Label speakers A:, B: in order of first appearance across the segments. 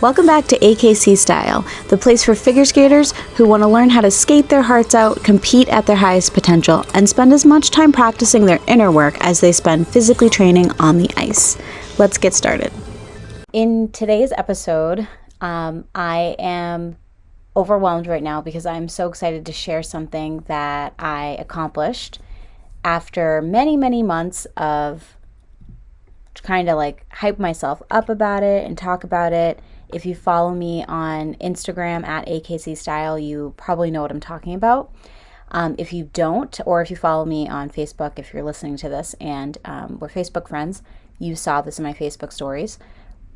A: Welcome back to AKC Style, the place for figure skaters who want to learn how to skate their hearts out, compete at their highest potential, and spend as much time practicing their inner work as they spend physically training on the ice. Let's get started. In today's episode, I am overwhelmed right now because I'm so excited to share something that I accomplished after many, many months of kind of like hype myself up about it and talk about it. If you follow me on Instagram at AKC Style, you probably know what I'm talking about. If you don't, or if you follow me on Facebook, if you're listening to this and we're Facebook friends, you saw this in my Facebook stories.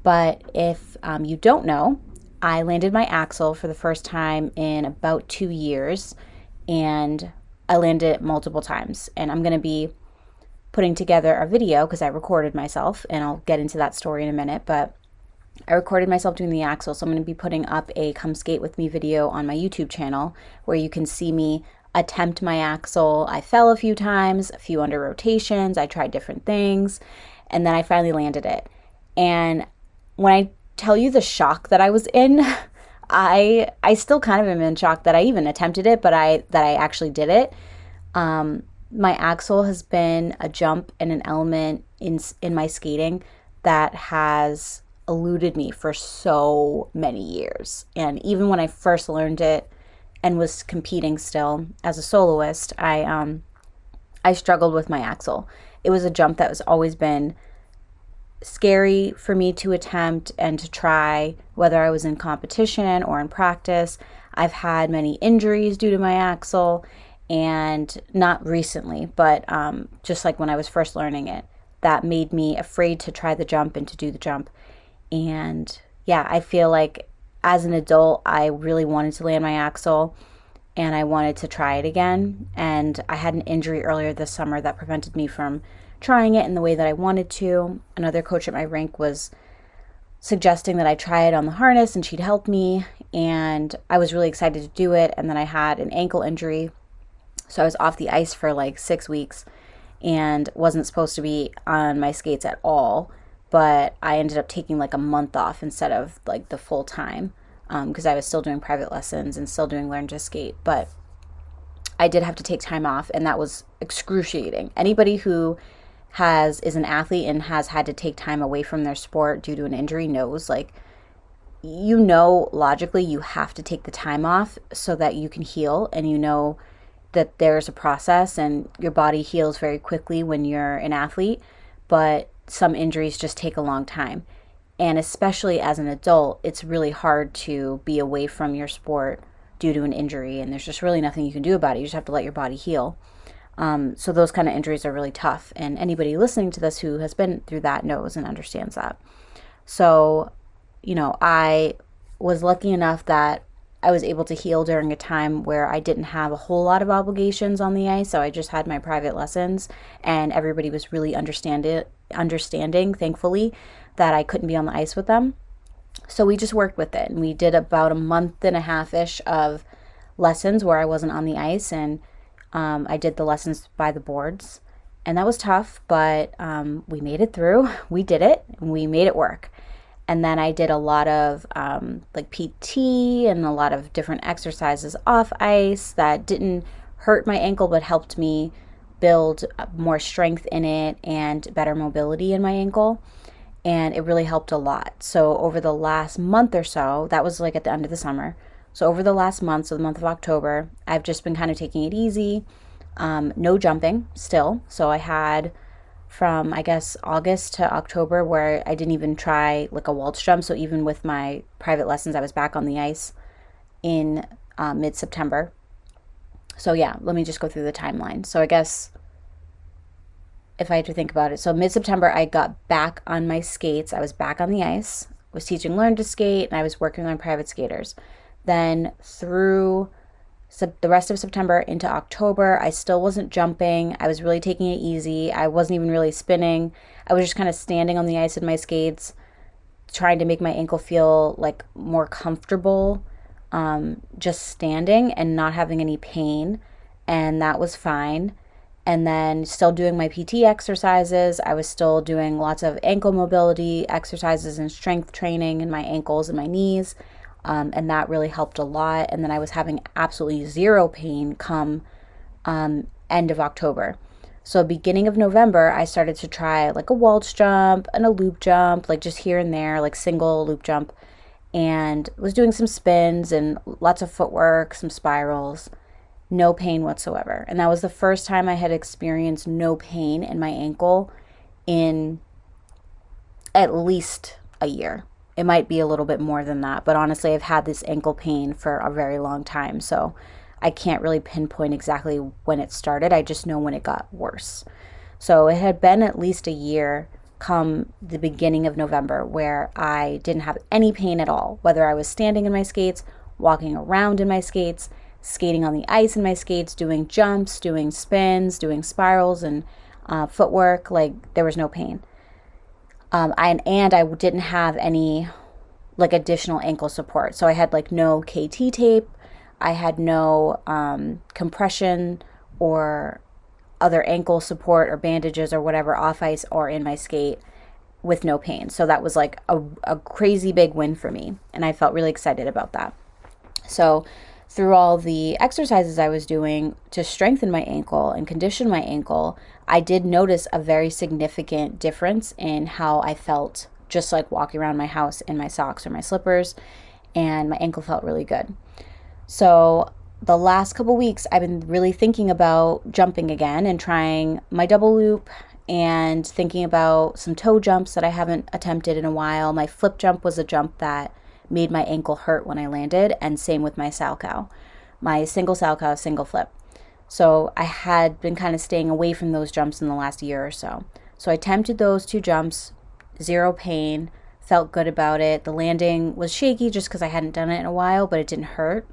A: But if you don't know, I landed my Axel for the first time in about 2 years, and I landed it multiple times. And I'm going to be putting together a video because I recorded myself, and I'll get into that story in a minute, but I recorded myself doing the Axel, so I'm going to be putting up a come skate with me video on my YouTube channel where you can see me attempt my Axel. I fell a few times, a few under rotations, I tried different things, and then I finally landed it. And when I tell you the shock that I was in, I still kind of am in shock that I even attempted it, but that I actually did it. My Axel has been a jump and an element in my skating that has eluded me for so many years. And even when I first learned it and was competing still as a soloist, I struggled with my Axel. It was a jump that has always been scary for me to attempt and to try, whether I was in competition or in practice. I've had many injuries due to my Axel, and not recently, but just like when I was first learning it, that made me afraid to try the jump and to do the jump. And yeah, I feel like as an adult, I really wanted to land my Axel and I wanted to try it again. And I had an injury earlier this summer that prevented me from trying it in the way that I wanted to. Another coach at my rink was suggesting that I try it on the harness, and she'd help me. And I was really excited to do it. And then I had an ankle injury. So I was off the ice for like 6 weeks and wasn't supposed to be on my skates at all. But I ended up taking like a month off instead of like the full time because I was still doing private lessons and still doing Learn to Skate. But I did have to take time off, and that was excruciating. Anybody who is an athlete and has had to take time away from their sport due to an injury knows, like, you know, logically you have to take the time off so that you can heal, and you know that there's a process and your body heals very quickly when you're an athlete, but some injuries just take a long time. And especially as an adult, it's really hard to be away from your sport due to an injury, and there's just really nothing you can do about it. You just have to let your body heal. So those kind of injuries are really tough, and anybody listening to this who has been through that knows and understands that. So, you know, I was lucky enough that I was able to heal during a time where I didn't have a whole lot of obligations on the ice. So I just had my private lessons, and everybody was really understanding, thankfully, that I couldn't be on the ice with them. So we just worked with it, and we did about a month and a half-ish of lessons where I wasn't on the ice, and I did the lessons by the boards, and that was tough, but we made it through. We did it, and we made it work. And then I did a lot of like PT and a lot of different exercises off ice that didn't hurt my ankle, but helped me build more strength in it and better mobility in my ankle. And it really helped a lot. So over the last month or so, that was like at the end of the summer. So over the last month, so the month of October, I've just been kind of taking it easy. No jumping still. So I had from, I guess, August to October where I didn't even try like a waltz jump. So even with my private lessons, I was back on the ice in mid-September. So yeah, let me just go through the timeline. So I guess if I had to think about it, so mid-September, I got back on my skates. I was back on the ice, was teaching Learn to Skate, and I was working on private skaters. Then through the rest of September into October, I still wasn't jumping. I was really taking it easy. I wasn't even really spinning. I was just kind of standing on the ice in my skates, trying to make my ankle feel like more comfortable, just standing and not having any pain. And that was fine. And then still doing my PT exercises. I was still doing lots of ankle mobility exercises and strength training in my ankles and my knees. And that really helped a lot. And then I was having absolutely zero pain come end of October. So beginning of November, I started to try like a Waltz jump and a loop jump, like just here and there, like single loop jump, and was doing some spins and lots of footwork, some spirals. No pain whatsoever. And that was the first time I had experienced no pain in my ankle in at least a year. It might be a little bit more than that, but honestly, I've had this ankle pain for a very long time, so I can't really pinpoint exactly when it started. I just know when it got worse. So it had been at least a year come the beginning of November where I didn't have any pain at all, whether I was standing in my skates, walking around in my skates, skating on the ice in my skates, doing jumps, doing spins, doing spirals and footwork. Like there was no pain. I didn't have any like additional ankle support. So I had like no KT tape. I had no compression or other ankle support or bandages or whatever off ice or in my skate with no pain. So that was like a crazy big win for me. And I felt really excited about that. So through all the exercises I was doing to strengthen my ankle and condition my ankle, I did notice a very significant difference in how I felt just like walking around my house in my socks or my slippers, and my ankle felt really good. So the last couple weeks, I've been really thinking about jumping again and trying my double loop and thinking about some toe jumps that I haven't attempted in a while. My flip jump was a jump that made my ankle hurt when I landed, and same with my salchow, my single salchow, single flip. So I had been kind of staying away from those jumps in the last year or so. So I attempted those 2 jumps, zero pain, felt good about it. The landing was shaky just because I hadn't done it in a while, but it didn't hurt.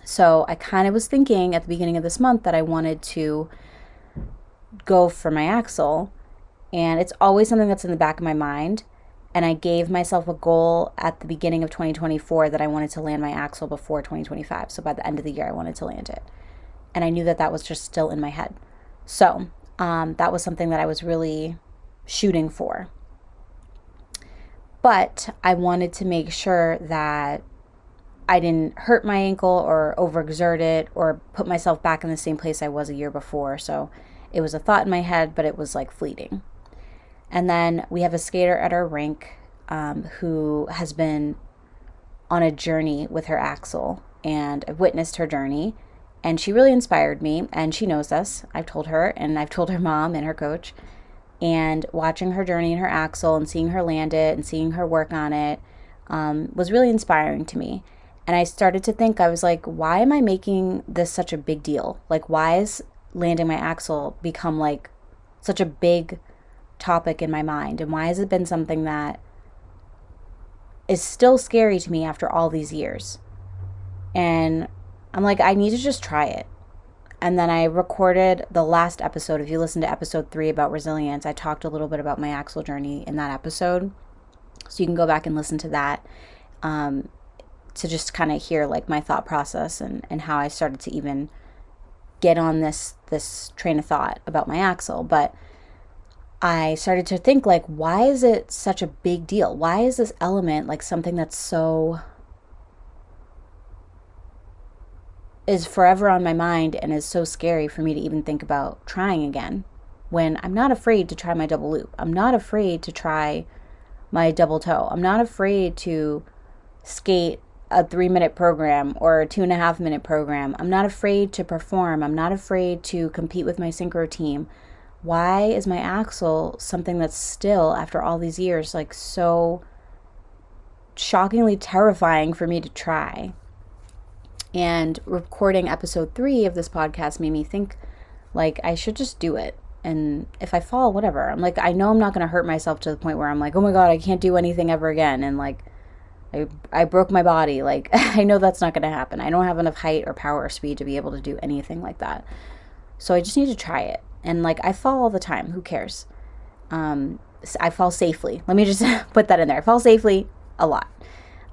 A: So I kind of was thinking at the beginning of this month that I wanted to go for my Axel, and it's always something that's in the back of my mind. And I gave myself a goal at the beginning of 2024 that I wanted to land my Axel before 2025. So by the end of the year, I wanted to land it. And I knew that that was just still in my head. So that was something that I was really shooting for. But I wanted to make sure that I didn't hurt my ankle or overexert it or put myself back in the same place I was a year before. So it was a thought in my head, but it was like fleeting. And then we have a skater at our rink who has been on a journey with her Axel, and I've witnessed her journey, and she really inspired me, and she knows this. I've told her, and I've told her mom and her coach, and watching her journey in her Axel and seeing her land it and seeing her work on it was really inspiring to me. And I started to think, I was like, why am I making this such a big deal? Like, why is landing my Axel become like such a big topic in my mind, and why has it been something that is still scary to me after all these years? And I'm like, I need to just try it. And then I recorded the last episode. If you listen to episode 3 about resilience, I talked a little bit about my Axel journey in that episode, so you can go back and listen to that to just kind of hear like my thought process and how I started to even get on this train of thought about my Axel. But I started to think, like, why is it such a big deal? Why is this element like something that's is forever on my mind and is so scary for me to even think about trying again, when I'm not afraid to try my double loop. I'm not afraid to try my double toe. I'm not afraid to skate a 3-minute program or a 2.5-minute program. I'm not afraid to perform. I'm not afraid to compete with my synchro team. Why is my Axel something that's still, after all these years, like so shockingly terrifying for me to try? And recording episode 3 of this podcast made me think, like, I should just do it. And if I fall, whatever. I'm like, I know I'm not going to hurt myself to the point where I'm like, oh my God, I can't do anything ever again. And like, I broke my body. Like, I know that's not going to happen. I don't have enough height or power or speed to be able to do anything like that. So I just need to try it. And like, I fall all the time. Who cares? I fall safely. Let me just put that in there. I fall safely a lot.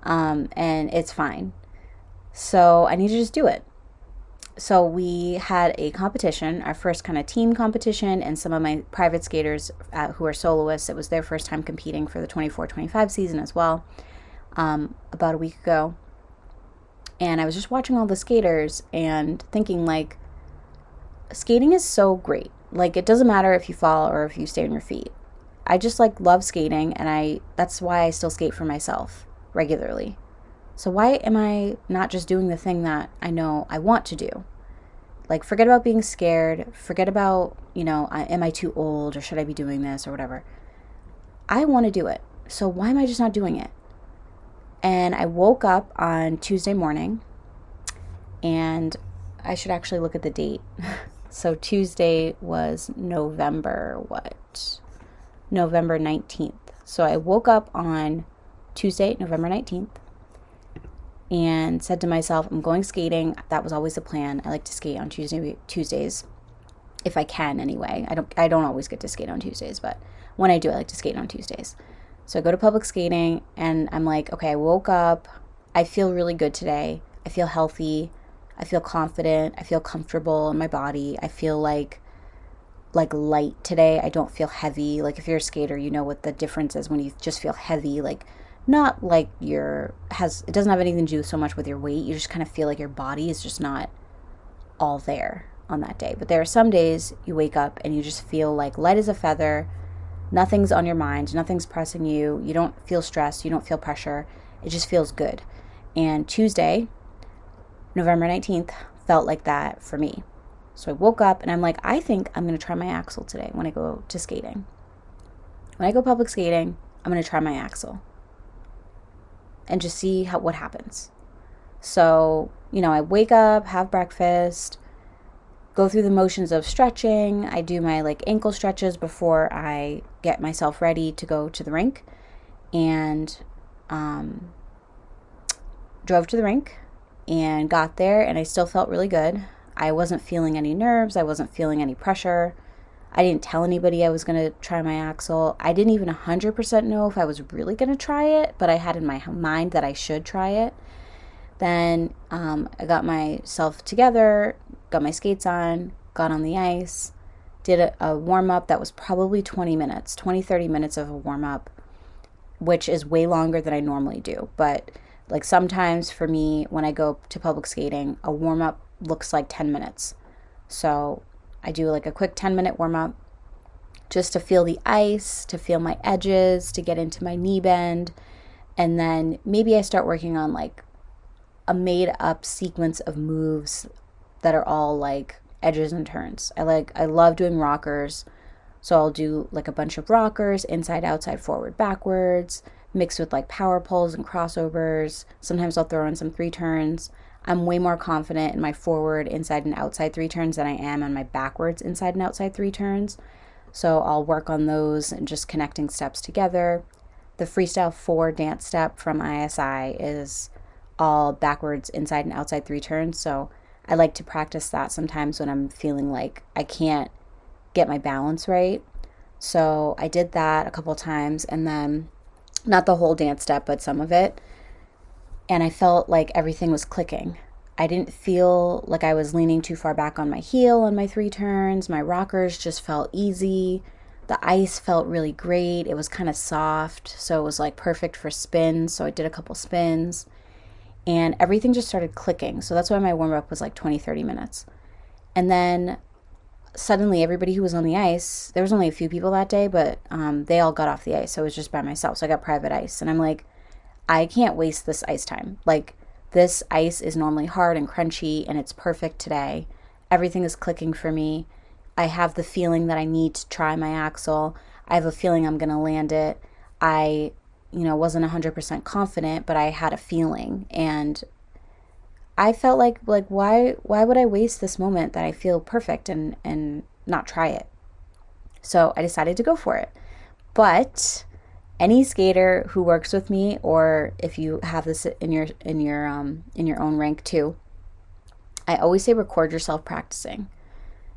A: And it's fine. So I need to just do it. So we had a competition, our first kind of team competition, and some of my private skaters who are soloists, it was their first time competing for the 24-25 season as well, about a week ago. And I was just watching all the skaters and thinking, like, skating is so great. Like, it doesn't matter if you fall or if you stay on your feet. I just, like, love skating, and that's why I still skate for myself regularly. So why am I not just doing the thing that I know I want to do? Like, forget about being scared. Forget about, am I too old or should I be doing this or whatever. I want to do it. So why am I just not doing it? And I woke up on Tuesday morning, and I should actually look at the date. So Tuesday was November 19th. So I woke up on Tuesday, November 19th, and said to myself, I'm going skating. That was always the plan. I like to skate on Tuesdays, if I can anyway. I don't always get to skate on Tuesdays, but when I do, I like to skate on Tuesdays. So I go to public skating, and I'm like, okay, I woke up. I feel really good today. I feel healthy. I feel confident. I feel comfortable in my body. I feel like light today. I don't feel heavy. Like, if you're a skater, you know what the difference is when you just feel heavy. Like, not like it doesn't have anything to do so much with your weight. You just kind of feel like your body is just not all there on that day. But there are some days you wake up and you just feel like light as a feather. Nothing's on your mind. Nothing's pressing you. You don't feel stressed. You don't feel pressure. It just feels good. And Tuesday, November 19th, felt like that for me. So I woke up and I'm like, I think I'm going to try my Axel today when I go to skating. When I go public skating, I'm going to try my Axel and just see what happens. So, I wake up, have breakfast, go through the motions of stretching. I do my ankle stretches before I get myself ready to go to the rink, and drove to the rink and got there, and I still felt really good. I wasn't feeling any nerves. I wasn't feeling any pressure. I didn't tell anybody I was going to try my Axel. I didn't even 100% know if I was really going to try it, but I had in my mind that I should try it. Then I got myself together, got my skates on, got on the ice, did a warm-up that was probably 30 minutes of a warm-up, which is way longer than I normally do. But sometimes for me, when I go to public skating, a warm-up looks like 10 minutes. So I do a quick 10-minute warm-up just to feel the ice, to feel my edges, to get into my knee bend. And then maybe I start working on a made-up sequence of moves that are all edges and turns. I love doing rockers. So I'll do a bunch of rockers, inside, outside, forward, backwards, mixed with power pulls and crossovers. Sometimes I'll throw in some 3 turns. I'm way more confident in my forward, inside, and outside 3 turns than I am on my backwards, inside, and outside 3 turns. So I'll work on those and just connecting steps together. The Freestyle 4 dance step from ISI is all backwards, inside, and outside 3 turns. So I like to practice that sometimes when I'm feeling like I can't get my balance right. So I did that a couple times, and then not the whole dance step, but some of it. And I felt like everything was clicking. I didn't feel like I was leaning too far back on my heel on my 3 turns. My rockers just felt easy. The ice felt really great. It was kind of soft, so it was perfect for spins. So I did a couple spins, and everything just started clicking. So that's why my warm-up was 20-30 minutes. And then suddenly everybody who was on the ice, there was only a few people that day, but they all got off the ice. So it was just by myself. So I got private ice, and I'm like, I can't waste this ice time. This ice is normally hard and crunchy, and it's perfect today. Everything is clicking for me. I have the feeling that I need to try my Axel. I have a feeling I'm going to land it. I, wasn't 100% confident, but I had a feeling, and I felt like why would I waste this moment that I feel perfect and not try it? So I decided to go for it. But any skater who works with me, or if you have this in your own rink too, I always say record yourself practicing.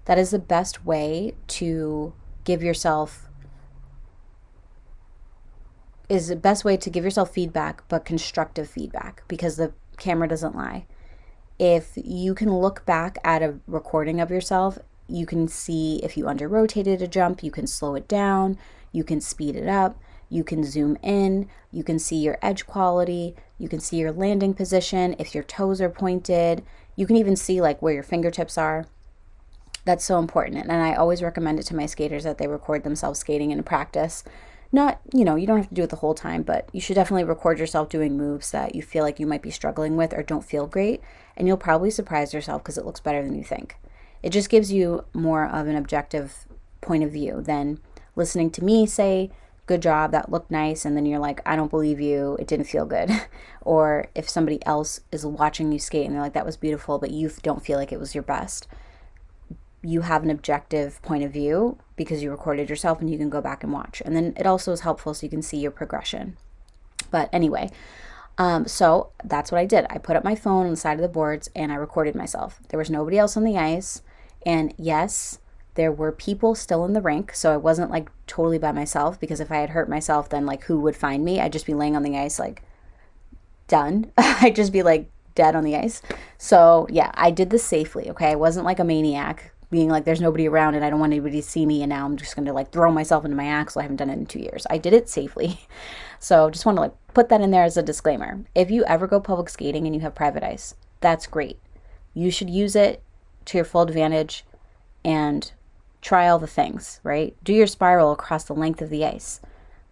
A: That is the best way to give yourself feedback, but constructive feedback, because the camera doesn't lie. if you can look back at a recording of yourself, you can see if you under rotated a jump, you can slow it down, you can speed it up, you can zoom in, you can see your edge quality, you can see your landing position, if your toes are pointed, you can even see like where your fingertips are. That's so important. And I always recommend it to my skaters that they record themselves skating in practice. Not, you don't have to do it the whole time, but you should definitely record yourself doing moves that you feel like you might be struggling with or don't feel great. And you'll probably surprise yourself because it looks better than you think. It just gives you more of an objective point of view than listening to me say, good job, that looked nice, and then you're like, I don't believe you, it didn't feel good. Or if somebody else is watching you skate and they're like, that was beautiful, but you don't feel like it was your best. You have an objective point of view because you recorded yourself and you can go back and watch. And then it also is helpful so you can see your progression. But anyway, so that's what I did. I put up my phone on the side of the boards and I recorded myself. There was nobody else on the ice. And yes, there were people still in the rink. So I wasn't like totally by myself, because if I had hurt myself, then like who would find me? I'd just be laying on the ice like done. I'd just be like dead on the ice. So yeah, I did this safely. Okay. I wasn't like a maniac being like, there's nobody around and I don't want anybody to see me, and now I'm just going to like throw myself into my axle. I haven't done it in 2 years. I did it safely. So just want to like put that in there as a disclaimer. If you ever go public skating and you have private ice, that's great. You should use it to your full advantage and try all the things, right? Do your spiral across the length of the ice.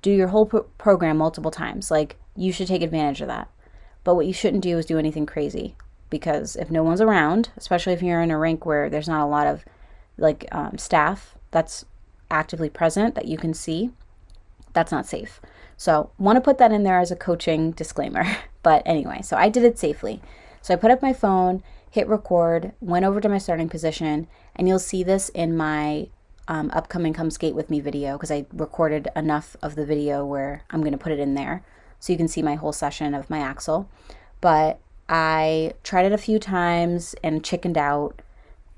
A: Do your whole program multiple times. Like, you should take advantage of that. But what you shouldn't do is do anything crazy, because if no one's around, especially if you're in a rink where there's not a lot of like staff that's actively present that you can see, that's not safe. So want to put that in there as a coaching disclaimer. But anyway, so I did it safely. So I put up my phone, hit record, went over to my starting position, and you'll see this in my upcoming Come Skate With Me video, because I recorded enough of the video where I'm going to put it in there so you can see my whole session of my axle. But I tried it a few times and chickened out,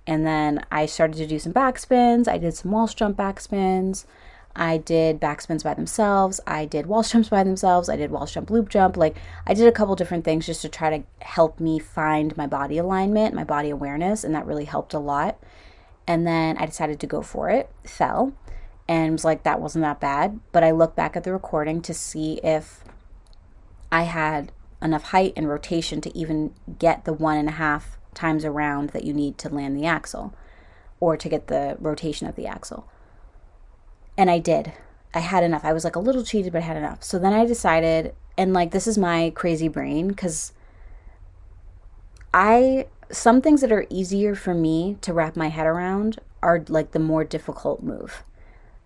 A: and then I started to do some backspins. I did some Walsh jump backspins. I did backspins by themselves. I did Walsh jumps by themselves. I did Walsh jump loop jump. Like, I did a couple different things just to try to help me find my body alignment, my body awareness, and that really helped a lot. And then I decided to go for it, fell, and was like, that wasn't that bad. But I looked back at the recording to see if I had enough height and rotation to even get the 1.5 times around that you need to land the axle, or to get the rotation of the axle. And I did. I had enough. I was like a little cheated, but I had enough. So then I decided, and like, this is my crazy brain, because some things that are easier for me to wrap my head around are like the more difficult move.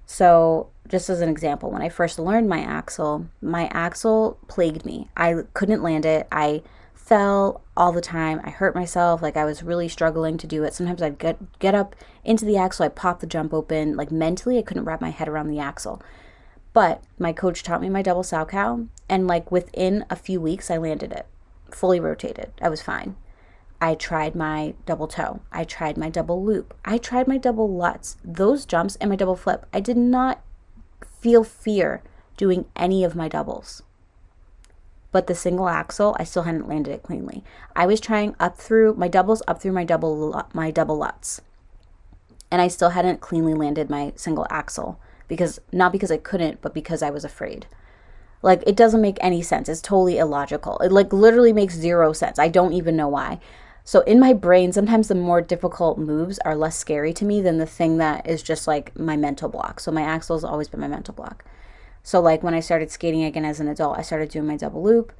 A: So just as an example, when I first learned my axle plagued me. I couldn't land it. I fell all the time. I hurt myself. Like, I was really struggling to do it. Sometimes I'd get up into the axle. I'd pop the jump open. Like, mentally, I couldn't wrap my head around the axle. But my coach taught me my double sow cow, and like within a few weeks, I landed it, fully rotated. I was fine. I tried my double toe. I tried my double loop. I tried my double lutz. Those jumps and my double flip. I did not feel fear doing any of my doubles. But the single axle, I still hadn't landed it cleanly. I was trying up through my doubles, up through my double lutz. And I still hadn't cleanly landed my single axle, because not because I couldn't, but because I was afraid. Like, it doesn't make any sense. It's totally illogical. It like literally makes zero sense. I don't even know why. So in my brain, sometimes the more difficult moves are less scary to me than the thing that is just like my mental block. So my axle has always been my mental block. So like when I started skating again as an adult, I started doing my double loop,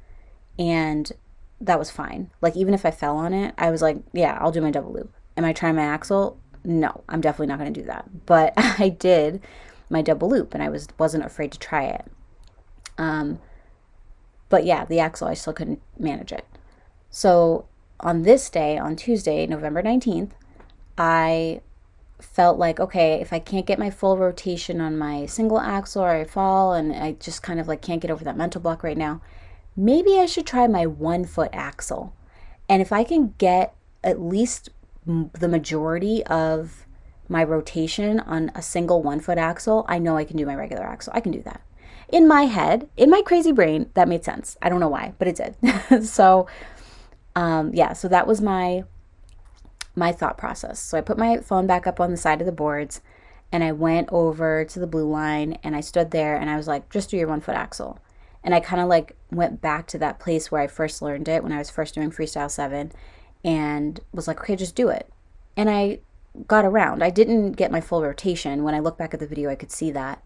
A: and that was fine. Like, even if I fell on it, I was like, yeah, I'll do my double loop. Am I trying my axle? No, I'm definitely not going to do that. But I did my double loop, and I wasn't afraid to try it. But yeah, the axle, I still couldn't manage it. So on this day, on Tuesday, November 19th, I felt like, okay, if I can't get my full rotation on my single axle, or I fall and I just kind of like can't get over that mental block right now, maybe I should try my 1-foot axle. And if I can get at least the majority of my rotation on a single 1-foot axle, I know I can do my regular axle. I can do that. In my head, in my crazy brain, that made sense. I don't know why, but it did. So Yeah, so that was my thought process. So I put my phone back up on the side of the boards, and I went over to the blue line, and I stood there, and I was like, just do your 1 foot Axel. And I kind of like went back to that place where I first learned it when I was first doing Freestyle 7, and was like, okay, just do it. And I got around. I didn't get my full rotation. When I look back at the video, I could see that.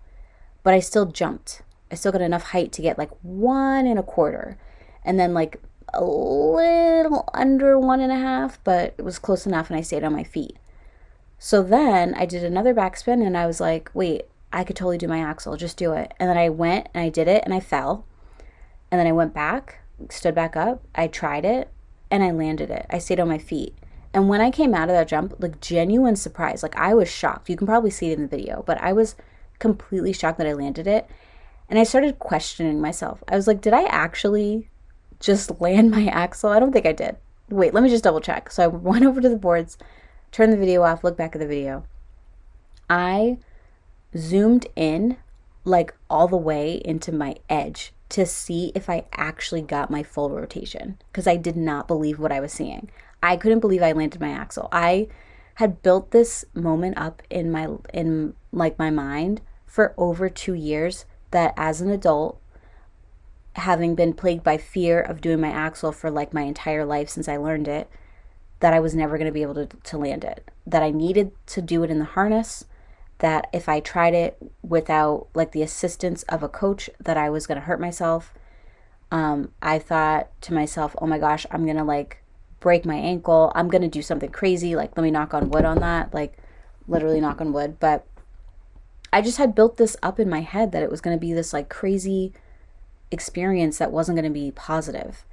A: But I still jumped. I still got enough height to get like 1 1/4. And then like a little under 1 1/2, but it was close enough, and I stayed on my feet. So then I did another backspin, and I was like, wait, I could totally do my Axel. Just do it. And then I went and I did it, and I fell. And then I went back, stood back up. I tried it, and I landed it. I stayed on my feet. And when I came out of that jump, like genuine surprise, like I was shocked. You can probably see it in the video, but I was completely shocked that I landed it. And I started questioning myself. I was like, did I actually just land my Axel? I don't think I did. Wait, let me just double check. So I went over to the boards, turned the video off, looked back at the video. I zoomed in like all the way into my edge to see if I actually got my full rotation, because I did not believe what I was seeing. I couldn't believe I landed my Axel. I had built this moment up in my mind for over 2 years, that as an adult, having been plagued by fear of doing my Axel for like my entire life since I learned it, that I was never going to be able to land it, that I needed to do it in the harness, that if I tried it without like the assistance of a coach, that I was going to hurt myself. I thought to myself, oh my gosh, I'm going to like break my ankle. I'm going to do something crazy. Like, let me knock on wood on that, like literally knock on wood. But I just had built this up in my head that it was going to be this like crazy experience that wasn't going to be positive.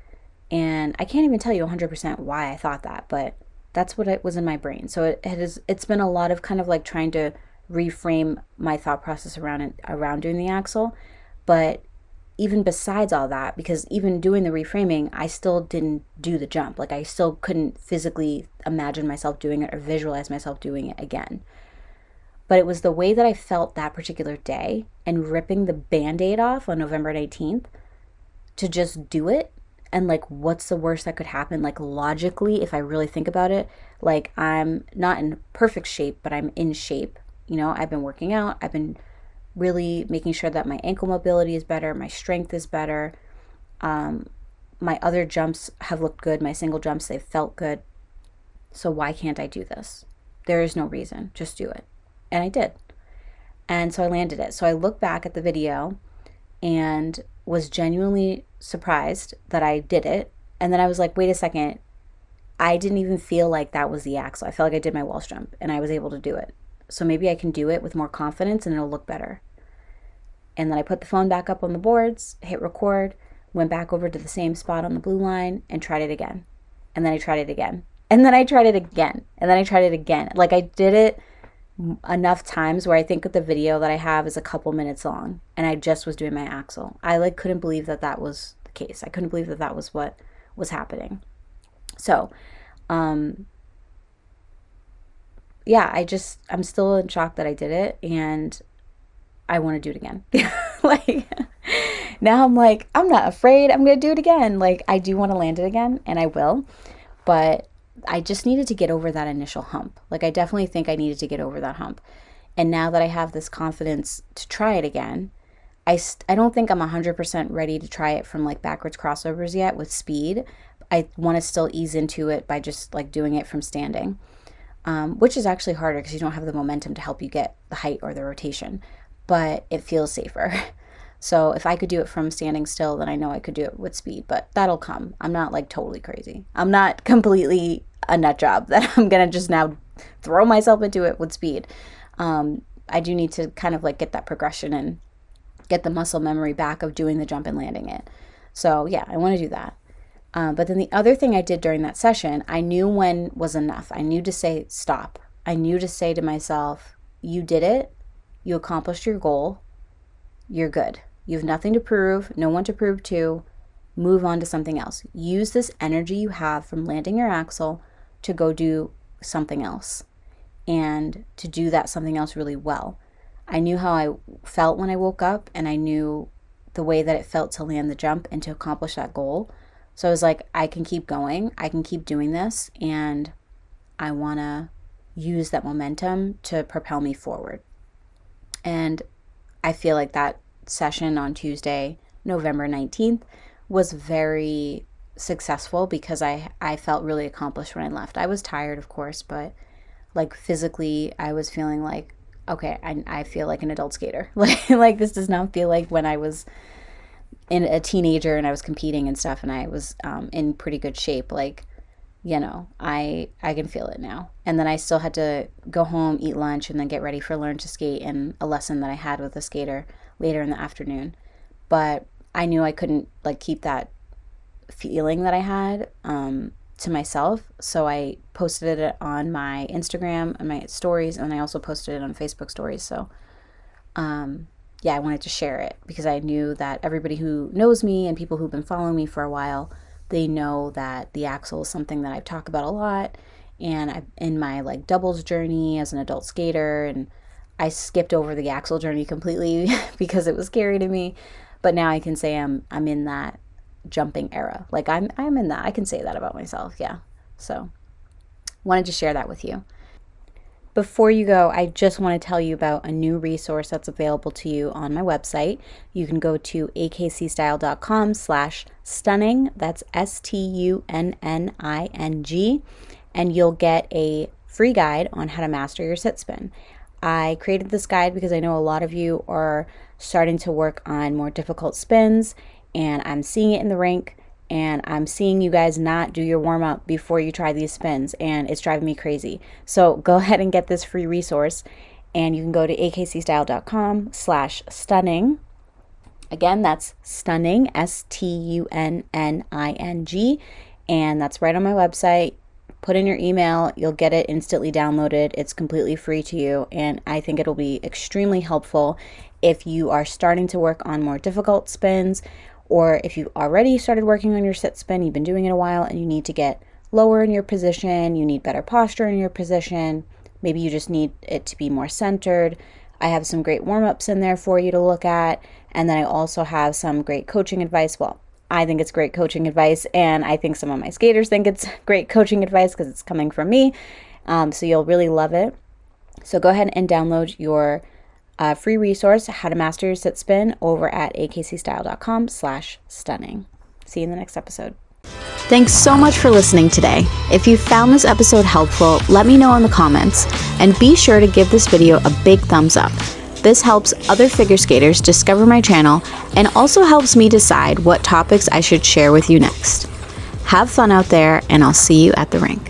A: And I can't even tell you 100% why I thought that, but that's what it was in my brain. So it's been a lot of kind of like trying to reframe my thought process around doing the Axel. But even besides all that, because even doing the reframing, I still didn't do the jump. Like I still couldn't physically imagine myself doing it or visualize myself doing it again. But it was the way that I felt that particular day, and ripping the Band-Aid off on November 18th to just do it. And like, what's the worst that could happen? Like logically, if I really think about it, like I'm not in perfect shape, but I'm in shape. You know, I've been working out. I've been really making sure that my ankle mobility is better. My strength is better. My other jumps have looked good. My single jumps, they've felt good. So why can't I do this? There is no reason. Just do it. And I did. And so I landed it. So I looked back at the video and was genuinely surprised that I did it. And then I was like, wait a second. I didn't even feel like that was the Axel. I felt like I did my Walsh jump and I was able to do it. So maybe I can do it with more confidence and it'll look better. And then I put the phone back up on the boards, hit record, went back over to the same spot on the blue line and tried it again. And then I tried it again. And then I tried it again. And then I tried it again. Like I did it enough times where I think that the video that I have is a couple minutes long, and I just was doing my Axel. I like couldn't believe that that was the case. I couldn't believe that that was what was happening. So, yeah, I'm still in shock that I did it, and I want to do it again. Like, now I'm like, I'm not afraid. I'm going to do it again. Like, I do want to land it again, and I will, but I just needed to get over that initial hump. Like, I definitely think I needed to get over that hump. And now that I have this confidence to try it again, I don't think I'm 100% ready to try it from like backwards crossovers yet with speed. I want to still ease into it by just like doing it from standing. Which is actually harder because you don't have the momentum to help you get the height or the rotation, but it feels safer. So if I could do it from standing still, then I know I could do it with speed, but that'll come. I'm not like totally crazy. I'm not completely a nut job that I'm going to just now throw myself into it with speed. I do need to kind of like get that progression and get the muscle memory back of doing the jump and landing it. So yeah, I want to do that. But then the other thing I did during that session, I knew when was enough. I knew to say stop. I knew to say to myself, you did it. You accomplished your goal. You're good. You have nothing to prove, no one to prove to. Move on to something else. Use this energy you have from landing your Axel to go do something else, and to do that something else really well. I knew how I felt when I woke up, and I knew the way that it felt to land the jump and to accomplish that goal So I was like, I can keep going. I can keep doing this. And I want to use that momentum to propel me forward. And I feel like that session on Tuesday, November 19th, was very successful because I felt really accomplished when I left. I was tired, of course, but like physically I was feeling like, okay, I feel like an adult skater. Like this does not feel like when I was a teenager and I was competing and stuff and I was in pretty good shape. Like, you know, I can feel it now. And then I still had to go home, eat lunch, and then get ready for Learn to Skate and a lesson that I had with a skater later in the afternoon. But I knew I couldn't like keep that feeling that I had to myself. So I posted it on my Instagram and my stories, and I also posted it on Facebook stories. So yeah, I wanted to share it because I knew that everybody who knows me and people who've been following me for a while, they know that the Axel is something that I talk about a lot. And I've in my like doubles journey as an adult skater, and I skipped over the Axel journey completely because it was scary to me. But now I can say I'm in that jumping era. Like I'm in that. I can say that about myself. Yeah. So wanted to share that with you. Before you go, I just want to tell you about a new resource that's available to you on my website. You can go to akcstyle.com/stunning. That's STUNNING. And you'll get a free guide on how to master your sit spin. I created this guide because I know a lot of you are starting to work on more difficult spins, and I'm seeing it in the rink, and I'm seeing you guys not do your warm-up before you try these spins, and it's driving me crazy. So go ahead and get this free resource, and you can go to akcstyle.com/stunning. Again, that's stunning, STUNNING, and that's right on my website. Put in your email, you'll get it instantly downloaded. It's completely free to you, and I think it'll be extremely helpful if you are starting to work on more difficult spins, or if you've already started working on your sit spin, you've been doing it a while and you need to get lower in your position, you need better posture in your position, maybe you just need it to be more centered. I have some great warm-ups in there for you to look at, and then I also have some great coaching advice. Well, I think it's great coaching advice, and I think some of my skaters think it's great coaching advice because it's coming from me, so you'll really love it. So go ahead and download your free resource, How to Master Your Sit Spin, over at akcstyle.com/stunning. See you in the next episode. Thanks so much for listening today. If you found this episode helpful, let me know in the comments, and be sure to give this video a big thumbs up. This helps other figure skaters discover my channel and also helps me decide what topics I should share with you next. Have fun out there, and I'll see you at the rink.